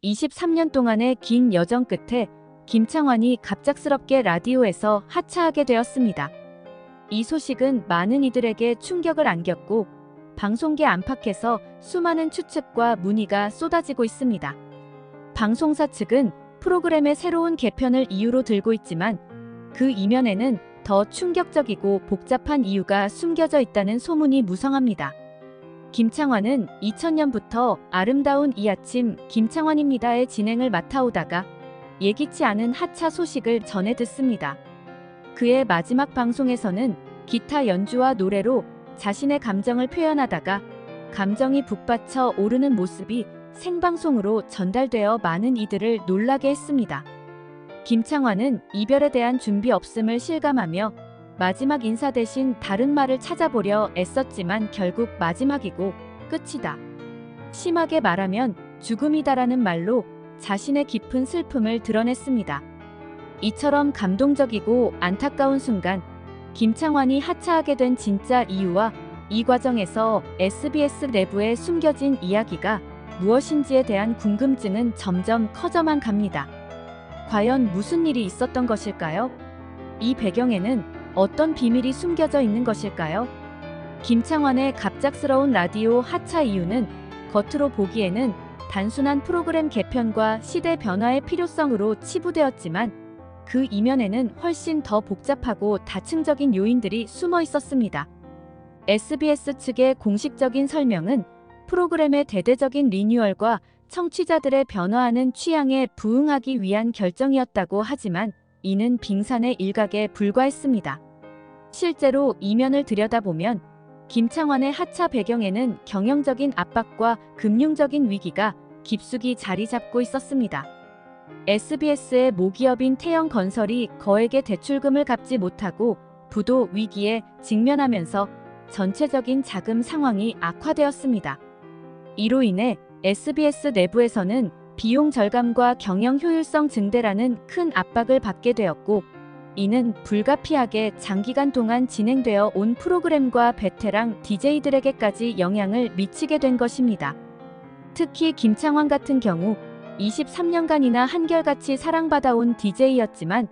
23년 동안의 긴 여정 끝에 김창완이 갑작스럽게 라디오에서 하차하게 되었습니다. 이 소식은 많은 이들에게 충격을 안겼고 방송계 안팎에서 수많은 추측과 문의가 쏟아지고 있습니다. 방송사 측은 프로그램의 새로운 개편을 이유로 들고 있지만 그 이면에는 더 충격적이고 복잡한 이유가 숨겨져 있다는 소문이 무성합니다. 김창완은 2000년부터 아름다운 이 아침 김창완입니다의 진행을 맡아오다가 예기치 않은 하차 소식을 전해 듣습니다. 그의 마지막 방송에서는 기타 연주와 노래로 자신의 감정을 표현하다가 감정이 북받쳐 오르는 모습이 생방송으로 전달되어 많은 이들을 놀라게 했습니다. 김창완은 이별에 대한 준비 없음을 실감하며 마지막 인사 대신 다른 말을 찾아보려 애썼지만 결국 마지막이고 끝이다. 심하게 말하면 죽음이다라는 말로 자신의 깊은 슬픔을 드러냈습니다. 이처럼 감동적이고 안타까운 순간, 김창완이 하차하게 된 진짜 이유와 이 과정에서 SBS 내부에 숨겨진 이야기가 무엇인지에 대한 궁금증은 점점 커져만 갑니다. 과연 무슨 일이 있었던 것일까요? 이 배경에는 어떤 비밀이 숨겨져 있는 것일까요? 김창완의 갑작스러운 라디오 하차 이유는 겉으로 보기에는 단순한 프로그램 개편과 시대 변화의 필요성으로 치부되었지만 그 이면에는 훨씬 더 복잡하고 다층적인 요인들이 숨어 있었습니다. SBS 측의 공식적인 설명은 프로그램의 대대적인 리뉴얼과 청취자들의 변화하는 취향에 부응하기 위한 결정이었다고 하지만 이는 빙산의 일각에 불과했습니다. 실제로 이면을 들여다보면 김창완의 하차 배경에는 경영적인 압박과 금융적인 위기가 깊숙이 자리 잡고 있었습니다. SBS의 모기업인 태영건설이 거액의 대출금을 갚지 못하고 부도 위기에 직면하면서 전체적인 자금 상황이 악화되었습니다. 이로 인해 SBS 내부에서는 비용 절감과 경영 효율성 증대라는 큰 압박을 받게 되었고, 이는 불가피하게 장기간 동안 진행되어 온 프로그램과 베테랑 DJ들에게까지 영향을 미치게 된 것입니다. 특히 김창완 같은 경우 23년간이나 한결같이 사랑받아온 DJ였지만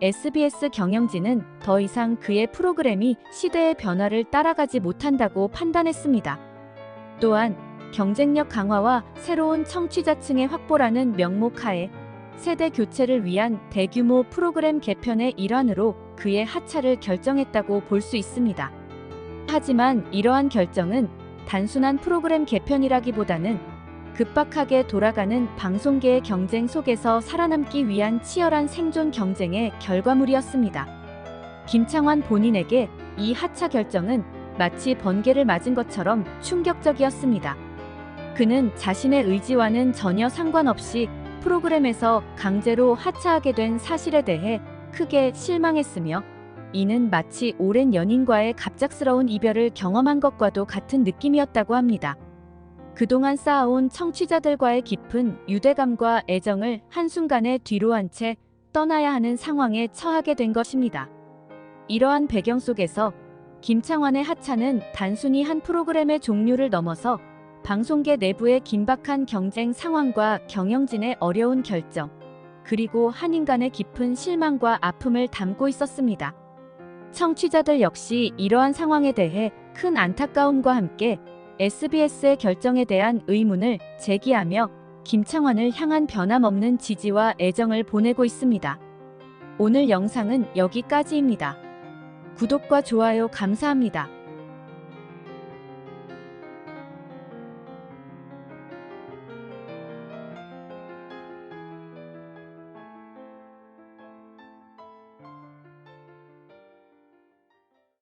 SBS 경영진은 더 이상 그의 프로그램이 시대의 변화를 따라가지 못한다고 판단했습니다. 또한 경쟁력 강화와 새로운 청취자층의 확보라는 명목 하에 세대 교체를 위한 대규모 프로그램 개편의 일환으로 그의 하차를 결정했다고 볼 수 있습니다. 하지만 이러한 결정은 단순한 프로그램 개편이라기보다는 급박하게 돌아가는 방송계의 경쟁 속에서 살아남기 위한 치열한 생존 경쟁의 결과물이었습니다. 김창완 본인에게 이 하차 결정은 마치 번개를 맞은 것처럼 충격적이었습니다. 그는 자신의 의지와는 전혀 상관없이 프로그램에서 강제로 하차하게 된 사실에 대해 크게 실망했으며, 이는 마치 오랜 연인과의 갑작스러운 이별을 경험한 것과도 같은 느낌이었다고 합니다. 그동안 쌓아온 청취자들과의 깊은 유대감과 애정을 한순간에 뒤로한 채 떠나야 하는 상황에 처하게 된 것입니다. 이러한 배경 속에서 김창완의 하차는 단순히 한 프로그램의 종류를 넘어서 방송계 내부의 긴박한 경쟁 상황과 경영진의 어려운 결정, 그리고 한 인간의 깊은 실망과 아픔을 담고 있었습니다. 청취자들 역시 이러한 상황에 대해 큰 안타까움과 함께 SBS의 결정에 대한 의문을 제기하며 김창완을 향한 변함없는 지지와 애정을 보내고 있습니다. 오늘 영상은 여기까지입니다. 구독과 좋아요 감사합니다.